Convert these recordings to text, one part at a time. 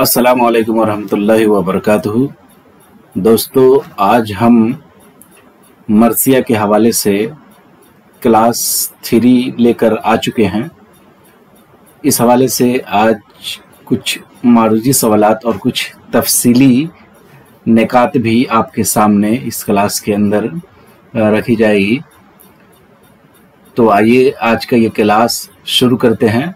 अस्सलामु अलैकुम वरहमतुल्लाहि वबरकातुहू। दोस्तों, आज हम मरसिया के हवाले से क्लास 3 लेकर आ चुके हैं। इस हवाले से आज कुछ मारूजी सवालात और कुछ तफसीली निकात भी आपके सामने इस क्लास के अंदर रखी जाएगी। तो आइए आज का ये क्लास शुरू करते हैं।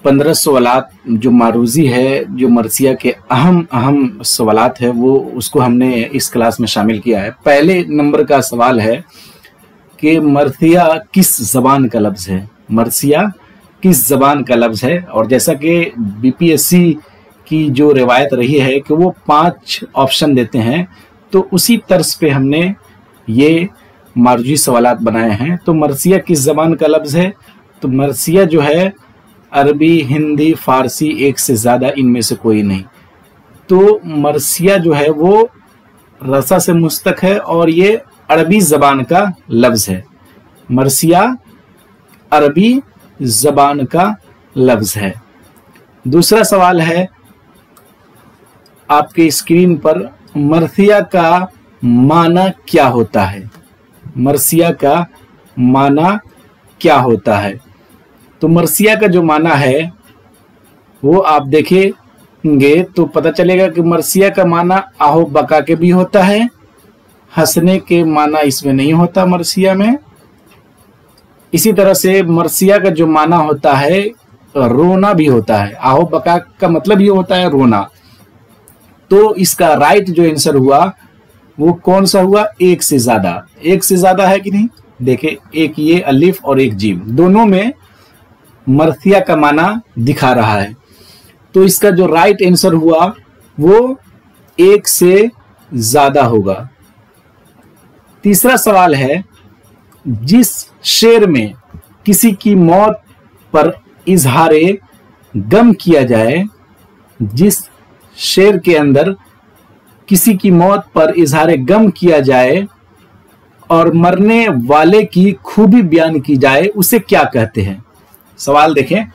15 सवालात जो मारूजी है, जो मरसिया के अहम सवालात है, वो उसको हमने इस क्लास में शामिल किया है। पहले नंबर का सवाल है कि मरसिया किस ज़बान का लफ्ज़ है। मरसिया किस ज़बान का लफ्ज़ है। और जैसा कि बीपीएससी की जो रिवायत रही है कि वो 5 ऑप्शन देते हैं, तो उसी तर्ज पे हमने ये मारूजी सवालात बनाए हैं। तो मरसिया किस ज़बान का लफ्ज़ है। तो मरसिया जो है अरबी, हिंदी, फारसी, एक से ज़्यादा, इनमें से कोई नहीं। तो मरसिया जो है वो रसा से मुस्तक है और ये अरबी ज़बान का लफ्ज़ है। मरसिया अरबी ज़बान का लफ्ज़ है। दूसरा सवाल है आपके स्क्रीन पर, मरसिया का माना क्या होता है। मरसिया का माना क्या होता है। तो मरसिया का जो माना है वो आप देखेंगे तो पता चलेगा कि मरसिया का माना आहो बका के भी होता है। हंसने के माना इसमें नहीं होता मरसिया में। इसी तरह से मरसिया का जो माना होता है रोना भी होता है। आहो बका का मतलब ये होता है रोना। तो इसका राइट जो आंसर हुआ वो कौन सा हुआ, एक से ज्यादा। एक से ज्यादा है कि नहीं, देखे एक ये अलिफ और एक जीम, दोनों में मरसिया का माना दिखा रहा है। तो इसका जो राइट आंसर हुआ वो एक से ज्यादा होगा। तीसरा सवाल है, जिस शेर में किसी की मौत पर इजहारे गम किया जाए, जिस शेर के अंदर किसी की मौत पर इजहारे गम किया जाए और मरने वाले की खूबी बयान की जाए, उसे क्या कहते हैं। सवाल देखें,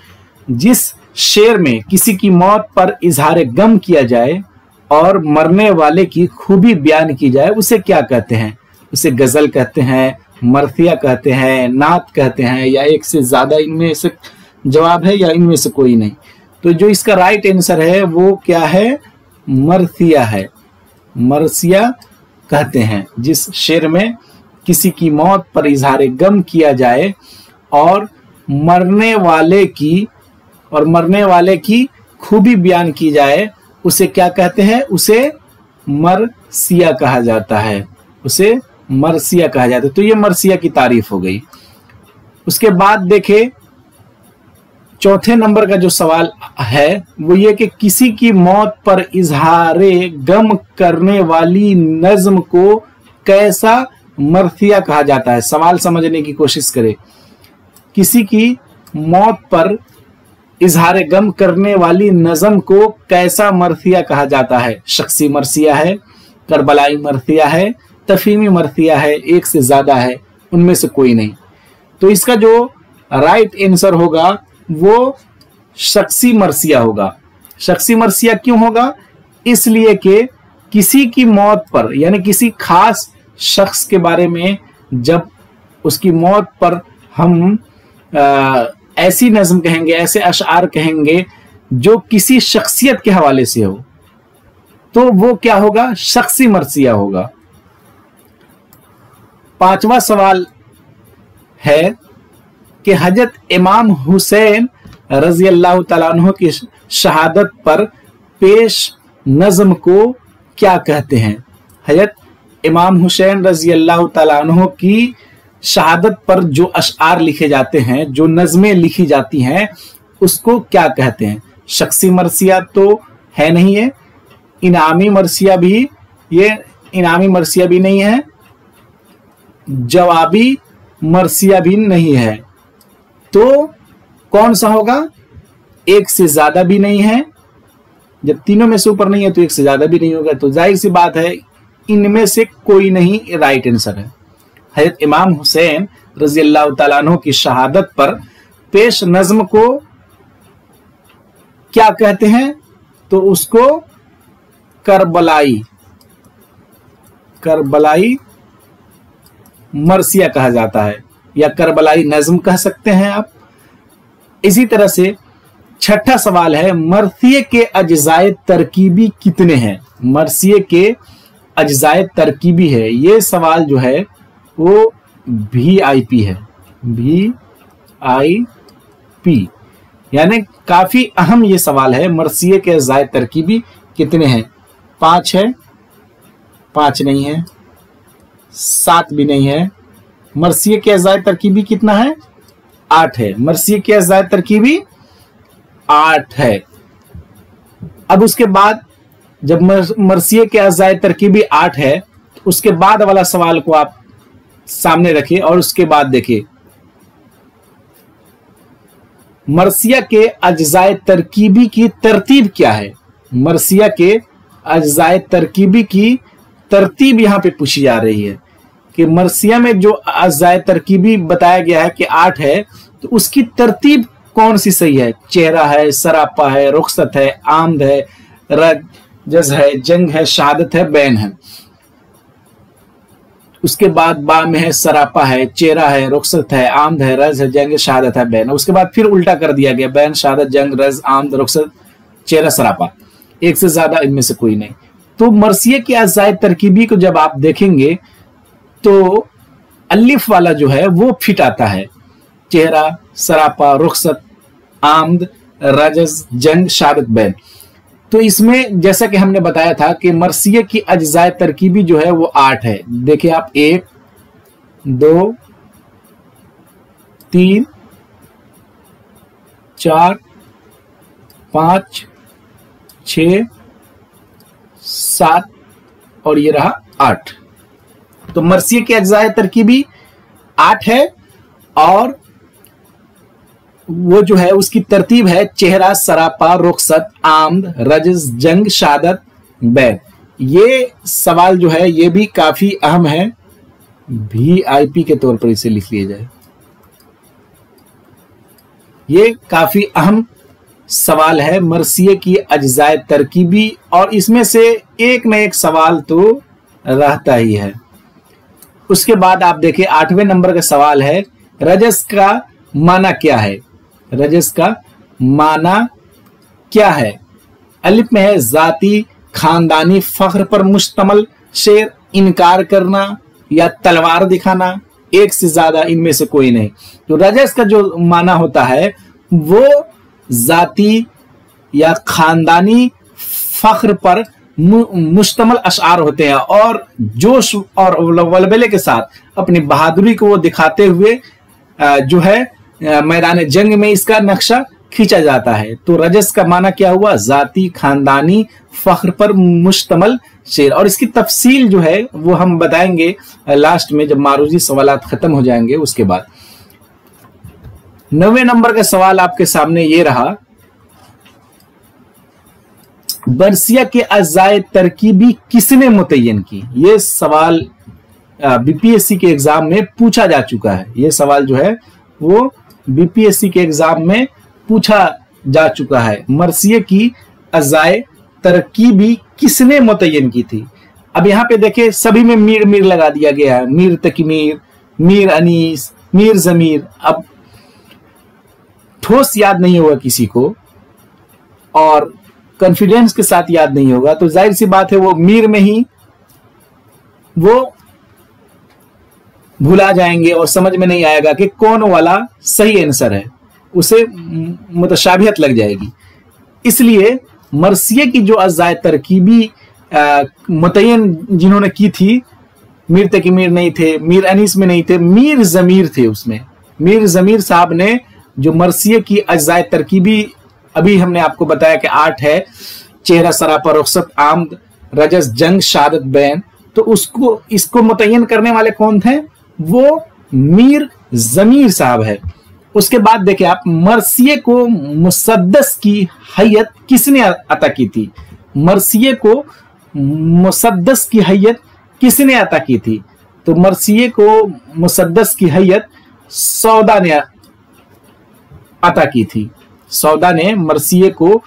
जिस शेर में किसी की मौत पर इजहार गम किया जाए और मरने वाले की खूबी बयान की जाए, उसे क्या कहते हैं। उसे गजल कहते हैं, मरसिया कहते हैं, नात कहते हैं, या एक से ज्यादा इनमें से जवाब है, या इनमें से कोई नहीं। तो जो इसका राइट आंसर है वो क्या है, मरसिया है। मरसिया कहते हैं जिस शेर में किसी की मौत पर इजहार गम किया जाए और मरने वाले की खूबी बयान की जाए, उसे क्या कहते हैं, उसे मरसिया कहा जाता है। उसे मरसिया कहा जाता है। तो ये मरसिया की तारीफ हो गई। उसके बाद देखे चौथे नंबर का जो सवाल है वो ये कि किसी की मौत पर इजहारे गम करने वाली नज्म को कैसा मरसिया कहा जाता है। सवाल समझने की कोशिश करें। किसी की मौत पर इजहार गम करने वाली नज़म को कैसा मरसिया कहा जाता है। शख्सी मरसिया है, करबलाई मरसिया है, तफहीमी मरसिया है, एक से ज्यादा है, उनमें से कोई नहीं। तो इसका जो राइट आंसर होगा वो शख्सी मरसिया होगा। शख्सी मरसिया क्यों होगा, इसलिए कि किसी की मौत पर, यानी किसी खास शख्स के बारे में जब उसकी मौत पर हम ऐसी नज़म कहेंगे, ऐसे अशआर कहेंगे जो किसी शख्सियत के हवाले से हो, तो वो क्या होगा, शख्सी मरसिया होगा। पांचवा सवाल है कि हजरत इमाम हुसैन रजी अल्लाह तआला अन्हु की शहादत पर पेश नज़म को क्या कहते हैं। हजरत इमाम हुसैन रजी अल्लाह तआला अन्हु की शहादत पर जो अशआर लिखे जाते हैं, जो नज़में लिखी जाती हैं, उसको क्या कहते हैं। शख्सी मरसिया तो है नहीं है, इनामी मरसिया भी, ये इनामी मरसिया भी नहीं है, जवाबी मरसिया भी नहीं है। तो कौन सा होगा, एक से ज्यादा भी नहीं है। जब तीनों में से ऊपर नहीं है तो एक से ज्यादा भी नहीं होगा। तो जाहिर सी बात है इनमें से कोई नहीं राइट आंसर है। हज़रत इमाम हुसैन रज़ी अल्लाह तआला अन्हु की शहादत पर पेश नज़्म को क्या कहते हैं? तो उसको करबलाई मरसिया कहा जाता है, या करबलाई नज्म कह सकते हैं आप। इसी तरह से छठा सवाल है, मरसिये के अज्जाए तरकीबी कितने हैं? मरसिये के अज्जाए तरकीबी है, ये सवाल जो है वो VIP है, VIP, यानी काफी अहम ये सवाल है। मरसिये के अज्जाए तरकीबी कितने हैं? 5 है, 5 नहीं है, 7 भी नहीं है। मरसिये के अज्जाए तरकीबी कितना है? 8 है। मरसिये के अज्जाए तरकीबी 8 है। अब उसके बाद जब मरसिये के अज्जाए तरकीबी 8 है, तो उसके बाद वाला सवाल को आप सामने रखिए और उसके बाद देखिए मरसिया के अज्जाए तरकीबी की तरतीब क्या है। मरसिया के अज्जाए तरकीबी की तरतीब यहां पे पूछी जा रही है कि मरसिया में जो अज्जाए तरकीबी बताया गया है कि 8 है, तो उसकी तरतीब कौन सी सही है? चेहरा है, सरापा है, रुखसत है, आमद है, रजज है, जंग है, शहादत है, बैन है। उसके बाद बा में है सरापा है, चेहरा है, रुखसत है, आमद है, रज है, जंग, शहादत है, बैन है। उसके बाद फिर उल्टा कर दिया गया, बैन, शहादत, जंग, रज, आमद, रुखसत, चेहरा, सरापा, एक से ज्यादा इनमें से कोई नहीं। तो मरसिये की अज्जाए तरकीबी को जब आप देखेंगे तो अलिफ वाला जो है वो फिट आता है, चेहरा, सरापा, रुखसत, आमद, रजज, जंग, शहादत, बैन। तो इसमें जैसा कि हमने बताया था कि मरसिये की अज्जाए तरकीबी जो है वो 8 है। देखिए आप 1, 2, 3, 4, 5, 6, 7 और ये रहा 8। तो मरसिये की अज्जाए तरकीबी 8 है और वो जो है उसकी तरतीब है चेहरा, सरापा, रुखसत, आमद, रजज, जंग, शहादत, बैन। ये सवाल जो है ये भी काफी अहम है, VIP के तौर पर इसे लिख लिया जाए। ये काफी अहम सवाल है मरसिये की अज्जाए तरकीबी, और इसमें से एक न एक सवाल तो रहता ही है। उसके बाद आप देखिए 8वें नंबर का सवाल है, रजस का माना क्या है? रजस का माना क्या है? अलिफ में है जाती, खानदानी, फख्र पर मुश्तमल शेर, इनकार करना या तलवार दिखाना, एक से ज्यादा इनमें से कोई नहीं। तो रजस का जो माना होता है वो जाती या खानदानी फख्र पर मुश्तमल अशआर होते हैं, और जोश और वलबले के साथ अपनी बहादुरी को वो दिखाते हुए जो है मैदान जंग में इसका नक्शा खींचा जाता है। तो रजस का माना क्या हुआ? जाती, खानदानी, फख्र पर मुश्तमल शेर। और इसकी तफसील जो है वो हम बताएंगे लास्ट में, जब मारूजी सवालात खत्म हो जाएंगे उसके बाद। 9वें नंबर का सवाल आपके सामने ये रहा, मरसिया के अज्जाए तरकीबी किसने मुतय्यन की? ये सवाल BPSC के एग्जाम में पूछा जा चुका है। ये सवाल जो है वो BPSC के एग्जाम में पूछा जा चुका है। मरसिये की अज्जाए तरकीबी किसने मुतय्यन की थी? अब यहाँ पे देखिए सभी में मीर मीर लगा दिया गया है, मीर तकीमीर, मीर अनीस, मीर जमीर। अब ठोस याद नहीं होगा किसी को और कॉन्फिडेंस के साथ याद नहीं होगा, तो जाहिर सी बात है वो मीर में ही वो भुला जाएंगे और समझ में नहीं आएगा कि कौन वाला सही आंसर है, उसे मुतशाबिहत लग जाएगी। इसलिए मरसिये की जो अज्जाए तरकीबी मुतय्यन जिन्होंने की थी, मीर तकीमीर नहीं थे, मीर अनीस में नहीं थे, मीर जमीर थे। उसमें मीर जमीर साहब ने जो मरसिये की अज्जाए तरकीबी, अभी हमने आपको बताया कि 8 है, चेहरा, सरापा, रुखसत, आमद, रजस, जंग, शहादत, बैन। तो उसको इसको मुतय्यन करने वाले कौन थे? वो मीर जमीर साहब है। उसके बाद देखिए आप, मरसिये को मुसद्दस की हैयत किसने अता की थी? मरसिये को मुसद्दस की हैयत किसने अता की थी? तो मरसिये को मुसद्दस की हैयत सौदा ने अता की थी। सौदा ने मरसिये को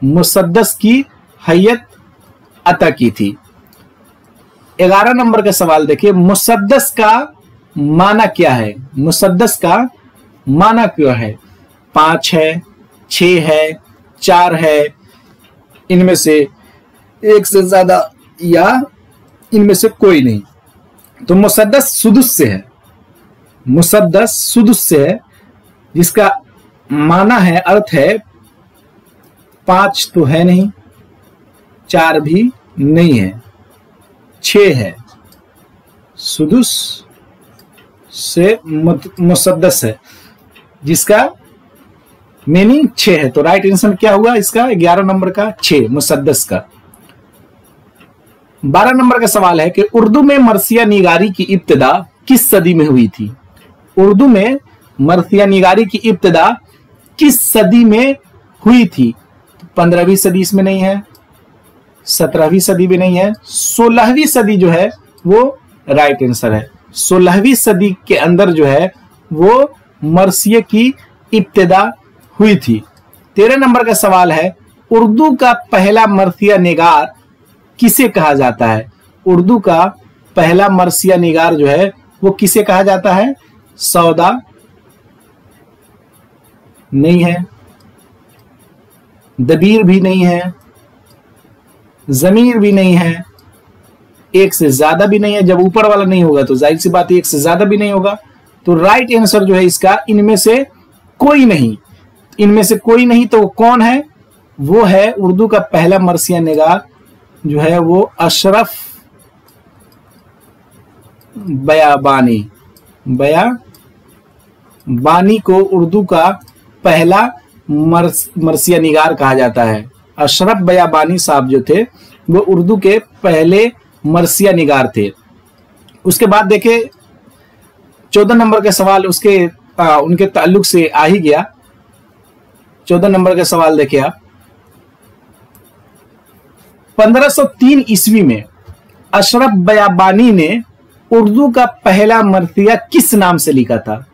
मुसद्दस की हैयत अता की थी। 11 नंबर का सवाल देखिए, मुसद्दस का माना क्या है? मुसद्दस का माना क्या है? 5 है, 6 है, 4 है, इनमें से एक से ज्यादा या इनमें से कोई नहीं। तो मुसद्दस सुदुस से है, मुसद्दस सुदुस से है, जिसका माना है, अर्थ है 5 तो है नहीं, 4 भी नहीं है, 6 है। सुदुस से मुसद्दस है जिसका मीनिंग 6 है। तो राइट आंसर क्या हुआ इसका? 11 नंबर का 6 मुसद्दस का। 12 नंबर का सवाल है कि उर्दू में मरसिया निगारी की इब्तिदा किस सदी में हुई थी? उर्दू में मरसिया निगारी की इब्तिदा किस सदी में हुई थी? 15वीं सदी इसमें नहीं है, 17वीं सदी भी नहीं है, 16वीं सदी जो है वो राइट आंसर है। 16वीं सदी के अंदर जो है वो मरसिये की इब्तिदा हुई थी। 13 नंबर का सवाल है, उर्दू का पहला मरसिया निगार किसे कहा जाता है? उर्दू का पहला मरसिया निगार जो है वो किसे कहा जाता है? सौदा नहीं है, दबीर भी नहीं है, जमीर भी नहीं है, एक से ज्यादा भी नहीं है। जब ऊपर वाला नहीं होगा तो जाहिर सी बात है एक से ज्यादा भी नहीं होगा। तो राइट आंसर जो है इसका इनमें से कोई नहीं। इनमें से कोई नहीं तो कौन है? वो है उर्दू का पहला मरसिया निगार जो है वो अशरफ बयाबानी। बयाबानी को उर्दू का पहला मरसिया निगार कहा जाता है। अशरफ बयाबानी साहब जो थे वो उर्दू के पहले मरसिया निगार थे। उसके बाद देखे 14 नंबर का सवाल उसके उनके ताल्लुक से आ ही गया। 14 नंबर का सवाल देखिए आप, 1503 ईस्वी में अशरफ बयाबानी ने उर्दू का पहला मरसिया किस नाम से लिखा था?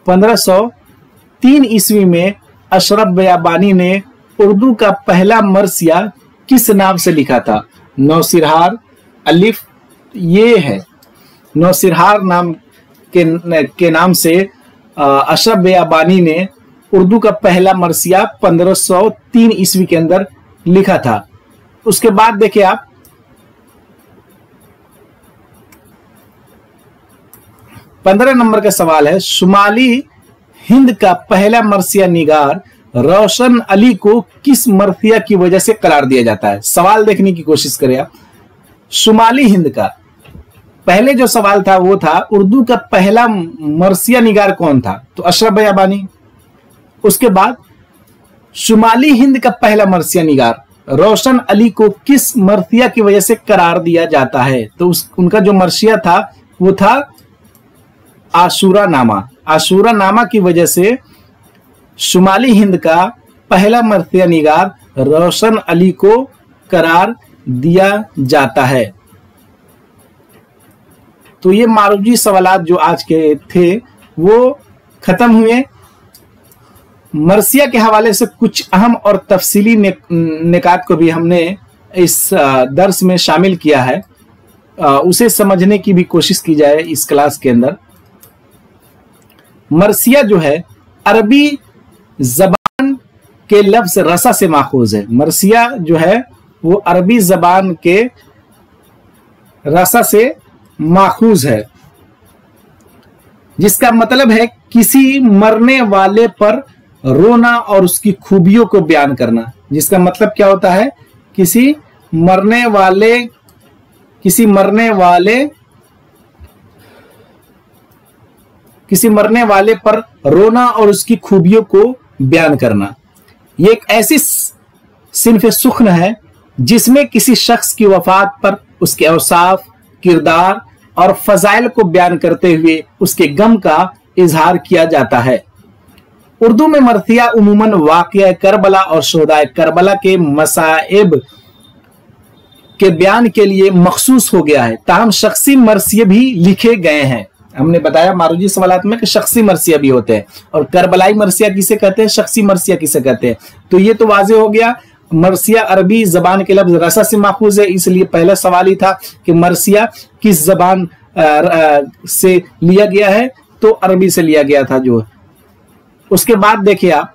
1503 ईस्वी में अशरफ बयाबानी ने उर्दू का पहला मरसिया किस नाम से लिखा था? नौसिरहार, अलिफ ये है। नौसिरहार नाम के नाम से अशरफ बयाबानी ने उर्दू का पहला मरसिया 1503 ईस्वी के अंदर लिखा था। उसके बाद देखिए आप 15 नंबर का सवाल है, शुमाली हिंद का पहला मरसिया निगार रोशन अली को किस मरसिया की वजह से करार दिया जाता है? सवाल देखने की कोशिश करें आप। शुमाली हिंद का पहले जो सवाल था वो था उर्दू का पहला मरसिया निगार कौन था? तो अशरफ बयाबानी। उसके बाद शुमाली हिंद का पहला मरसिया निगार रोशन अली को किस मरसिया की वजह से करार दिया जाता है? तो उनका जो मरसिया था वो था आशूरा नामा। आशूरा नामा की वजह से शुमाली हिंद का पहला मरसिया निगार रोशन अली को करार दिया जाता है। तो ये मारूजी सवालात जो आज के थे वो खत्म हुए। मरसिया के हवाले से कुछ अहम और तफसीली निकात को भी हमने इस दर्स में शामिल किया है, उसे समझने की भी कोशिश की जाए इस क्लास के अंदर। मरसिया जो है अरबी जबान के लफ्ज रसा से माखूज है। मरसिया जो है वो अरबी जबान के रसा से माखूज है, जिसका मतलब है किसी मरने वाले पर रोना और उसकी खूबियों को बयान करना। जिसका मतलब क्या होता है? किसी मरने वाले पर रोना और उसकी खूबियों को बयान करना। ये एक ऐसी सिन्फ सुख्न है जिसमें किसी शख्स की वफात पर उसके औसाफ, किरदार और फजाइल को बयान करते हुए उसके गम का इजहार किया जाता है। उर्दू में मरसिया उमूमन वाक़या करबला और शोहदाए करबला के मसाइब के बयान के लिए मखसूस हो गया है। ताहम शख्सी मरसिये भी लिखे गए हैं। हमने बताया मारूजी सवालात में कि शख्सी मरसिया भी होते हैं, और करबलाई मरसिया किसे कहते हैं, शख्सी मरसिया किसे कहते हैं। तो ये तो वाज़ेह हो गया। मरसिया अरबी जबान के लफ्ज रसा से माखूज है, इसलिए पहला सवाल ही था कि मरसिया किस जबान से लिया गया है, तो अरबी से लिया गया था जो। उसके बाद देखिए आप,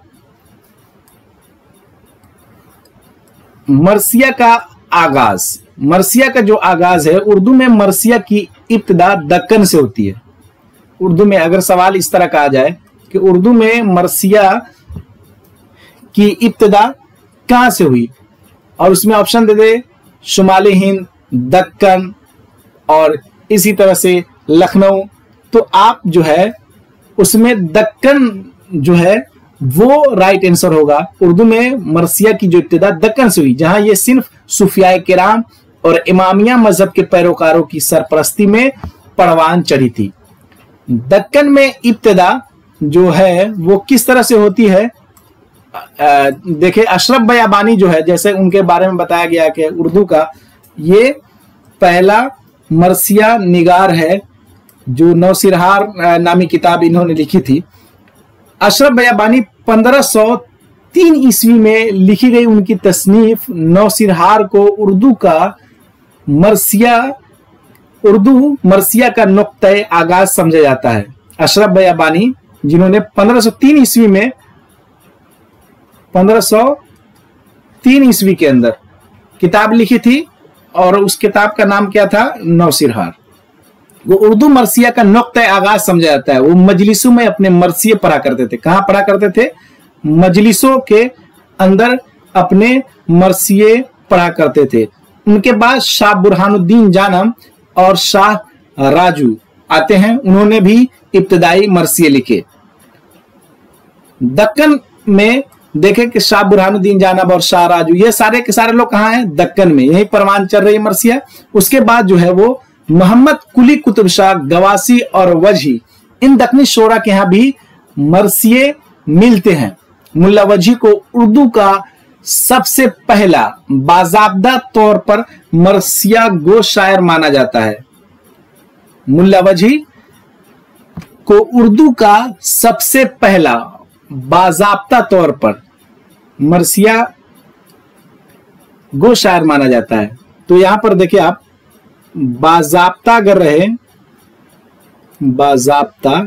मरसिया का आगाज, मरसिया का जो आगाज है, उर्दू में मरसिया की इब्तिदा दक्कन से होती है। उर्दू में अगर सवाल इस तरह का आ जाए कि उर्दू में मरसिया की इब्तिदा कहां से हुई, और उसमें ऑप्शन दे दे शुमाली हिंद, दक्कन और इसी तरह से लखनऊ, तो आप जो है उसमें दक्कन जो है वो राइट आंसर होगा। उर्दू में मरसिया की जो इब्तिदा दक्कन से हुई, जहां ये सिर्फ सूफियाए किराम और इमामिया मजहब के पैरोकारों की सरपरस्ती में परवान चढ़ी थी। दक्कन में इब्तिदा जो है वो किस तरह से होती है, देखिए अशरफ बयाबानी जो है, जैसे उनके बारे में बताया गया कि उर्दू का ये पहला मरसिया निगार है जो नौसिरहार नामी किताब इन्होंने लिखी थी। अशरफ बयाबानी 1503 ईस्वी में लिखी गई उनकी तसनीफ नौसिरहार को उर्दू मरसिया का नुक्ता आगाज समझा जाता है। अशरफ बयाबानी जिन्होंने 1503 ईस्वी में 1503 ईस्वी के अंदर किताब लिखी थी, और उस किताब का नाम क्या था, नौसिरहार। वो उर्दू मरसिया का नुक्ता आगाज समझा जाता है। वो मजलिसों में अपने मरसिये पढ़ा करते थे। कहां पढ़ा करते थे, मजलिसों के अंदर अपने मरसिये पढ़ा करते थे। उनके बाद शाह बुरहानुद्दीन जानम और शाह राजू आते हैं, उन्होंने भी इब्तिदाई मरसिये लिखे। दक्कन में देखें कि शाह बुरहानुद्दीन जानब और शाह राजू ये सारे के सारे लोग कहाँ हैं, दक्कन में, यही परवान चल रही है मरसिया। उसके बाद जो है वो मोहम्मद कुली कुतुब शाह, गवासी और वजही, इन दक्कनी शोरा के यहाँ भी मरसिये मिलते हैं। मुल्ला वजही को उर्दू का सबसे पहला बाज़ाब्ता तौर पर मरसिया गो शायर माना जाता है। मुल्ला वजही को उर्दू का सबसे पहला बाज़ाब्ता तौर पर मरसिया गो शायर माना जाता है। तो यहां पर देखिए आप, बाज़ाब्ता अगर रहे, बाज़ाब्ता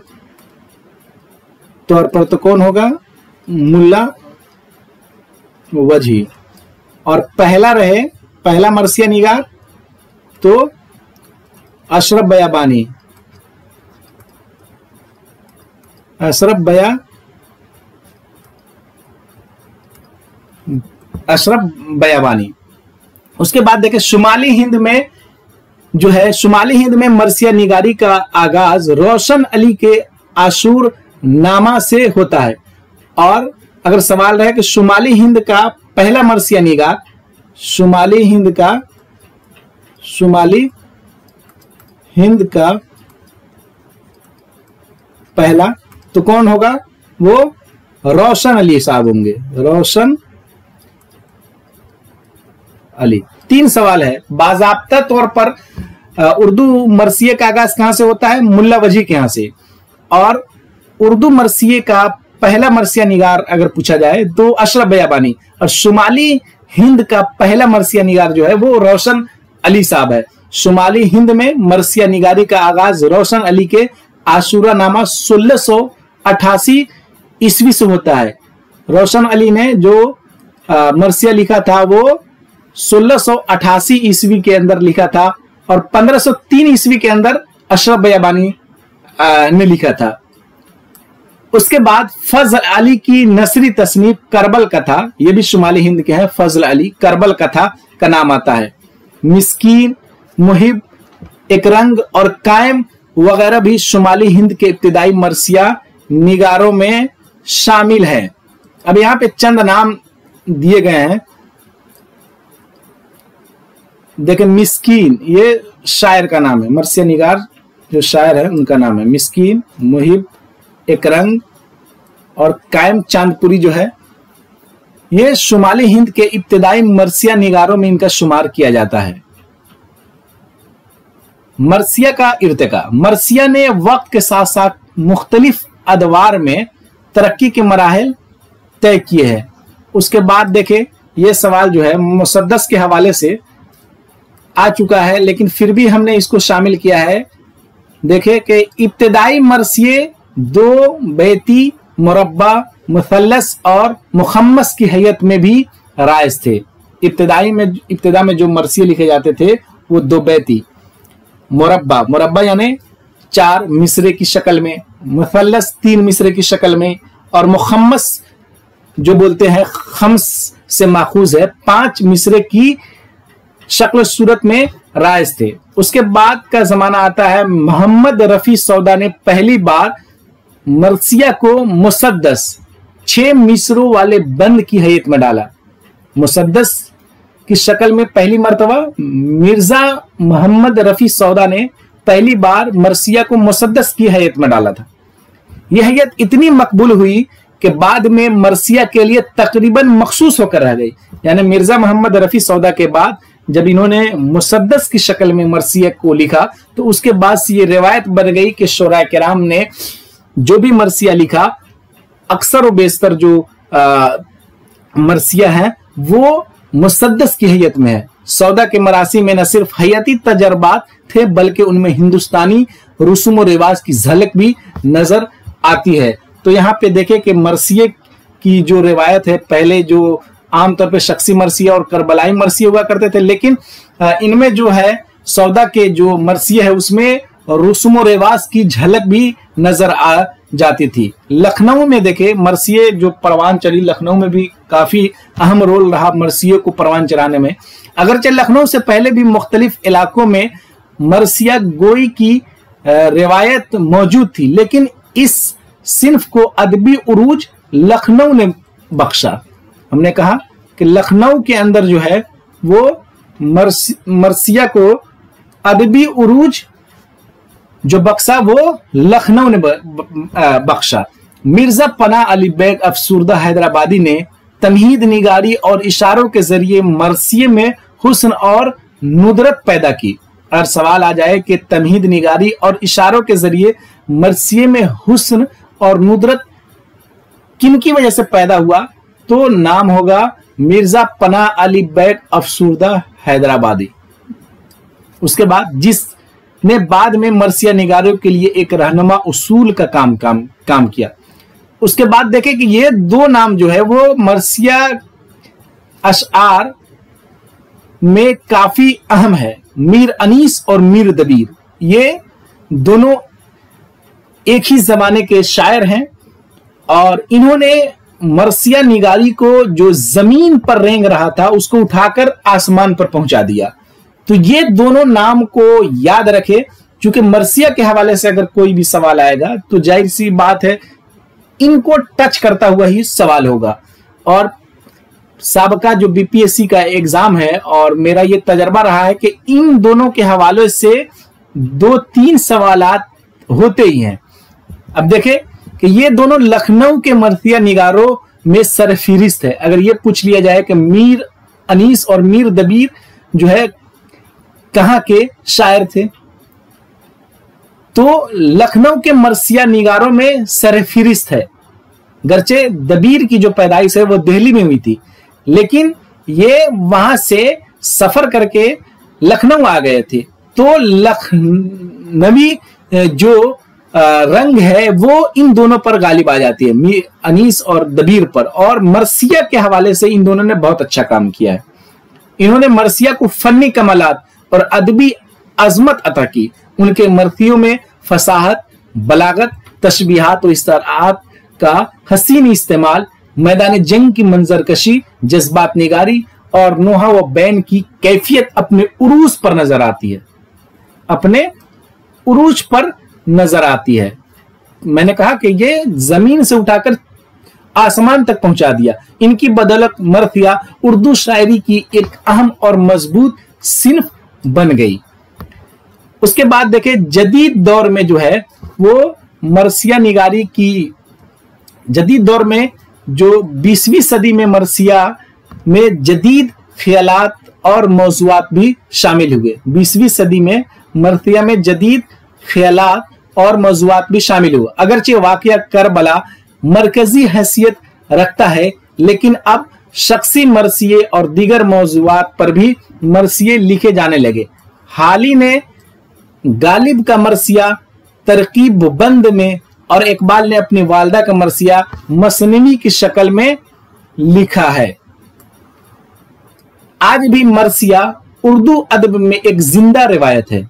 तौर पर तो कौन होगा, मुल्ला वजही, और पहला रहे, पहला मरसिया निगार तो अशरफ बयाबानी, अशरफ बयाबानी। उसके बाद देखें शुमाली हिंद में जो है, शुमाली हिंद में मरसिया निगारी का आगाज रोशन अली के आशूर नामा से होता है। और अगर सवाल रहे कि शुमाली हिंद का पहला मरसिया निगार, शुमाली हिंद का पहला तो कौन होगा, वो रोशन अली साहब होंगे, रोशन अली। 3 सवाल है। बाज़ाब्ता तौर पर उर्दू मरसिये का आगाज कहां से होता है, मुल्ला वजही के यहां से। और उर्दू मरसिये का पहला मरसिया निगार अगर पूछा जाए तो अशरफ बयाबानी, और शुमाली हिंद का पहला मरसिया निगार जो है वो रोशन अली साहब है। शुमाली हिंद में मरसिया निगारी का आगाज रोशन अली के आशूरा नामा 1688 ईस्वी से होता है। रोशन अली ने जो मरसिया लिखा था वो 1688 ईस्वी के अंदर लिखा था, और 1503 ईस्वी के अंदर अशरफ बयाबानी ने लिखा था। उसके बाद फजल अली की नसरी तसनीफ करबल कथा, ये भी शुमाली हिंद के हैं, फजल अली, करबल कथा का नाम आता है। मिस्कीन, मुहिब, एकरंग और कायम वगैरह भी शुमाली हिंद के इब्तिदाई मरसिया निगारों में शामिल हैं। अब यहां पे चंद नाम दिए गए हैं। देखें, मिस्कीन ये शायर का नाम है, मरसिया निगार जो शायर है उनका नाम है मिस्कीन, मुहिब, एकरंग और कायम चांदपुरी जो है, ये शुमाली हिंद के इब्तिदाई मरसिया निगारों में इनका शुमार किया जाता है। मरसिया का इर्तिका। मरसिया ने वक्त के साथ साथ मुख्तलिफ अदवार में तरक्की के मराहिल तय किए हैं। उसके बाद देखे ये सवाल जो है मुसद्दस के हवाले से आ चुका है, लेकिन फिर भी हमने इसको शामिल किया है। देखे कि इब्तिदाई मरसिये 2 बैती, मुरब्बा, मुसल्लस और मुखम्मस की हैयत में भी राइज थे। इब्तिदा में जो मरसिये लिखे जाते थे वो 2 बैती, मुरब्बा यानी 4 मिसरे की शक्ल में, मुसल्लस 3 मिसरे की शक्ल में, और मुखम्मस जो बोलते हैं खम्स से माखूज है 5 मिसरे की शक्ल सूरत में राइज थे। उसके बाद का जमाना आता है, मोहम्मद रफी सौदा ने पहली बार मरसिया को मुसद्दस 6 मिसरों वाले बंद की हैयत में डाला। मुसद्दस की शक्ल में पहली मर्तबा मिर्जा मोहम्मद रफी सौदा ने पहली बार मरसिया को मुसद्दस की हैयत में डाला था। यह हैयत इतनी मकबूल हुई कि बाद में मरसिया के लिए तकरीबन मखसूस होकर रह गई। यानी मिर्जा मोहम्मद रफी सौदा के बाद जब इन्होंने मुसद्दस की शक्ल में मरसिया को लिखा तो उसके बाद से ये रिवायत बन गई कि शोरा किराम ने जो भी मरसिया लिखा, अक्सर व बेशतर जो मरसिया है वो मुसद्दस की हैयत में है। सौदा के मरासी में न सिर्फ हयाती तजर्बात थे बल्कि उनमें हिंदुस्तानी रसूम और रिवाज की झलक भी नजर आती है। तो यहाँ पे देखें कि मरसिये की जो रिवायत है, पहले जो आमतौर पे शख्सी मरसिया और करबलाई मरसिया हुआ करते थे, लेकिन इनमें जो है सौदा के जो मरसिया है उसमें रसूम और रिवाज की झलक भी नजर आ जाती थी। लखनऊ में देखे मरसिये जो परवान चढ़ी, लखनऊ में भी काफी अहम रोल रहा मरसिये को परवान चढ़ाने में। अगरचे लखनऊ से पहले भी मुख्तलिफ इलाकों में मरसिया गोई की रिवायत मौजूद थी, लेकिन इस सिन्फ को अदबी उरूज लखनऊ ने बख्शा। हमने कहा कि लखनऊ के अंदर जो है वो मरसिया को अदबी उरूज जो बख्शा वो लखनऊ ने बख्शा। मिर्जा पनाह अली बेग अफसुर्दा हैदराबादी ने तमहीद निगारी और इशारों के जरिए मरसिये में हुस्न और नुदरत पैदा की। और सवाल आ जाए कि तमहीद निगारी और इशारों के जरिए मरसिये में हुस्न और नुदरत किन की वजह से पैदा हुआ, तो नाम होगा मिर्जा पनाह अली बेग अफसुर्दा हैदराबादी। उसके बाद जिसने बाद में मरसिया निगारों के लिए एक रहनुमा उसूल का काम किया। उसके बाद देखें कि ये 2 नाम जो है वो मरसिया अशआर में काफी अहम है। मीर अनीस और मीर दबीर ये दोनों एक ही जमाने के शायर हैं और इन्होंने मरसिया निगारी को जो जमीन पर रेंग रहा था उसको उठाकर आसमान पर पहुंचा दिया। तो ये दोनों नाम को याद रखे, क्योंकि मरसिया के हवाले से अगर कोई भी सवाल आएगा तो जाहिर सी बात है इनको टच करता हुआ ही सवाल होगा। और साबका जो बीपीएससी का एग्जाम है और मेरा ये तजर्बा रहा है कि इन दोनों के हवाले से 2-3 सवालात होते ही हैं। अब देखें कि ये दोनों लखनऊ के मरसिया निगारों में सरफिरिस्त है। अगर ये पूछ लिया जाए कि मीर अनीस और मीर दबीर जो है कहाँ के शायर थे, तो लखनऊ के मरसिया निगारों में सरफिरिस्त है। गरचे दबीर की जो पैदाइश है वो दिल्ली में हुई थी, लेकिन ये वहां से सफर करके लखनऊ आ गए थे। तो लखनवी जो रंग है वो इन दोनों पर गालिब आ जाती है, मीर अनीस और दबीर पर। और मरसिया के हवाले से इन दोनों ने बहुत अच्छा काम किया है। इन्होंने मरसिया को फनी कमालात और अदबी अजमत अता की। उनके मरसियों में फसाहत, बलागत, तशबीहात और इस्तारात का हसीन इस्तेमाल, मैदान जंग की मंजरकशी, जज्बात निगारी और नोहा व बैन की कैफियत अपने उरूज पर नजर आती है, अपने उरूज पर नजर आती है। मैंने कहा कि ये जमीन से उठाकर आसमान तक पहुंचा दिया। इनकी बदौलत मरसिया उर्दू शायरी की एक अहम और मजबूत सिन्फ बन गई। उसके बाद देखें जदीद दौर में जो है वो मरसिया निगारी की जदीद दौर में जो 20वीं सदी में मरसिया में जदीद ख्यालात और मौज़ूआत भी शामिल हुए। 20वीं सदी में मरसिया में जदीद ख्यालात और मौज़ूआत भी शामिल हुआ। अगरचे वाक़या करबला मरकजी हैसियत रखता है, लेकिन अब शख्सी मरसिये और दीगर मौज़ूआत पर भी मरसिये लिखे जाने लगे। हाली ने गालिब का मरसिया तरकीब बंद में और इकबाल ने अपनी वालदा का मरसिया मसनवी की शक्ल में लिखा है। आज भी मरसिया उर्दू अदब में एक जिंदा रिवायत है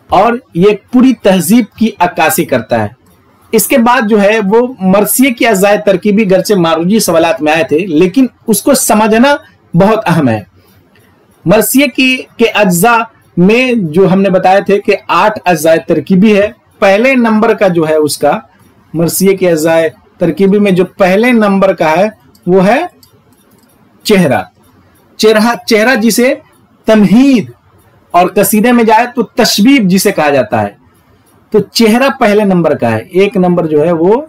और ये पूरी तहजीब की अक्कासी करता है। इसके बाद जो है वो मरसिये की अज़ाए तरकीबी गरचे मारूजी सवालात में आए थे, लेकिन उसको समझना बहुत अहम है। मरसिये के अज्जा में जो हमने बताए थे कि 8 अज़ाए तरकीबी है। पहले नंबर का जो है उसका मरसिये के अज़ाए तरकीबी में जो पहले नंबर का है वो है चेहरा। चेहरा जिसे तमहीद और कसीदे में जाए तो तशबीब जिसे कहा जाता है, तो चेहरा पहले नंबर का है। एक नंबर जो है वो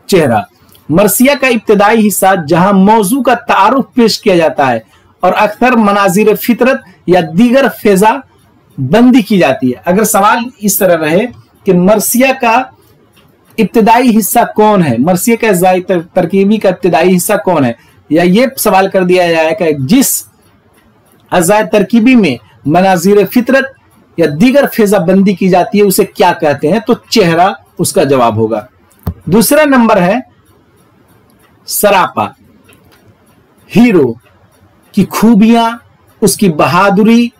चेहरा। मरसिया का इब्तिदाई हिस्सा जहां मौजू का तारुफ पेश किया जाता है और अक्सर मनाजिर फितरत या दीगर फेजा बंदी की जाती है। अगर सवाल इस तरह रहे कि मरसिया का इब्तिदाई हिस्सा कौन है, मरसिया का अज़ाए तरकीबी का इब्तिदाई हिस्सा कौन है, या ये सवाल कर दिया जाए कि जिस अज़ाए तरकीबी में मनाजिर फितरत या दीगर फेजा बंदी की जाती है उसे क्या कहते हैं, तो चेहरा उसका जवाब होगा। दूसरा नंबर है सरापा। हीरो की खूबियां, उसकी बहादुरी,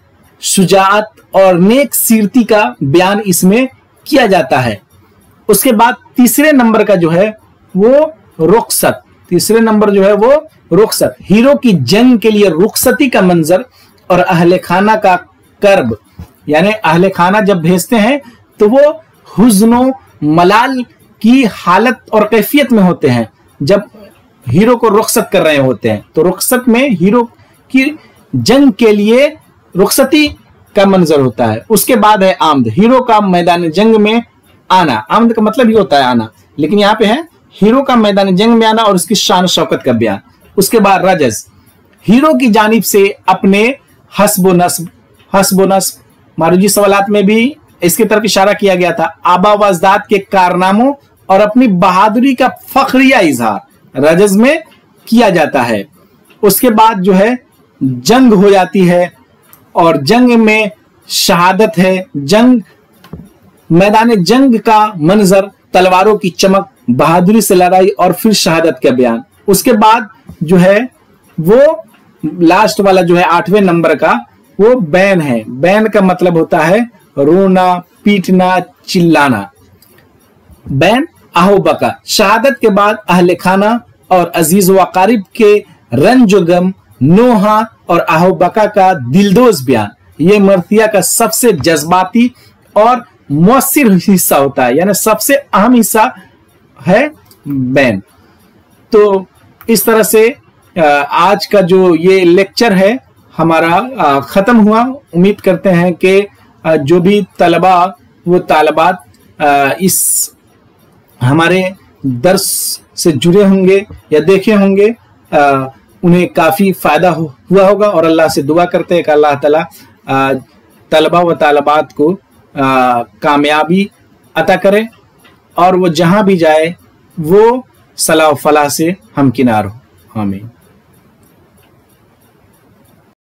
शुजाअत और नेक सीरती का बयान इसमें किया जाता है। उसके बाद तीसरे नंबर का जो है वो रुखसत। तीसरे नंबर जो है वो रुखसत। हीरो की जंग के लिए रुखसती का मंजर और अहले खाना का कर्ब, यानी अहले खाना जब भेजते हैं तो वो हुज़्नो मलाल की हालत और कैफियत में होते हैं जब हीरो को रुखसत कर रहे होते हैं। तो रुखसत में हीरो की जंग के लिए रुखसती का मंजर होता है। उसके बाद है आमद, हीरो का मैदान जंग में आना। आमद का मतलब ही होता है आना, लेकिन यहाँ पे है हीरो का मैदान जंग में आना और उसकी शान शौकत का बयान। उसके बाद रजज, हीरो की जानिब से अपने हस्बो नस्ब मारूजी सवालात में भी इसकी तरफ इशारा किया गया था। आबा व अजदाद के कारनामों और अपनी बहादुरी का फख्रिया इजहार रजज में किया जाता है। उसके बाद जो है जंग हो जाती है और जंग में शहादत है। जंग मैदान जंग का मंजर, तलवारों की चमक, बहादुरी से लड़ाई और फिर शहादत का बयान। उसके बाद जो है वो लास्ट वाला जो है 8वें नंबर का वो बैन है। बैन का मतलब होता है रोना, पीटना, चिल्लाना। बैन आहो बका, शहादत के बाद अहले खाना और अजीज व अकारिब के रंज गम, नोहा और आहो बका का दिलदोज बयान। ये मरसिया का सबसे जज्बाती और मुअस्सिर हिस्सा होता है, यानी सबसे अहम हिस्सा है बैन। तो इस तरह से आज का जो ये लेक्चर है हमारा ख़त्म हुआ। उम्मीद करते हैं कि जो भी तलबा वो तालिबात इस हमारे दर्स से जुड़े होंगे या देखे होंगे, उन्हें काफ़ी फ़ायदा हुआ होगा। और अल्लाह से दुआ करते हैं कि अल्लाह ताला तलबा व तालिबात को कामयाबी अता करे और वो जहाँ भी जाए वो सलाह फलाह से हमकिनार हो। आमीन।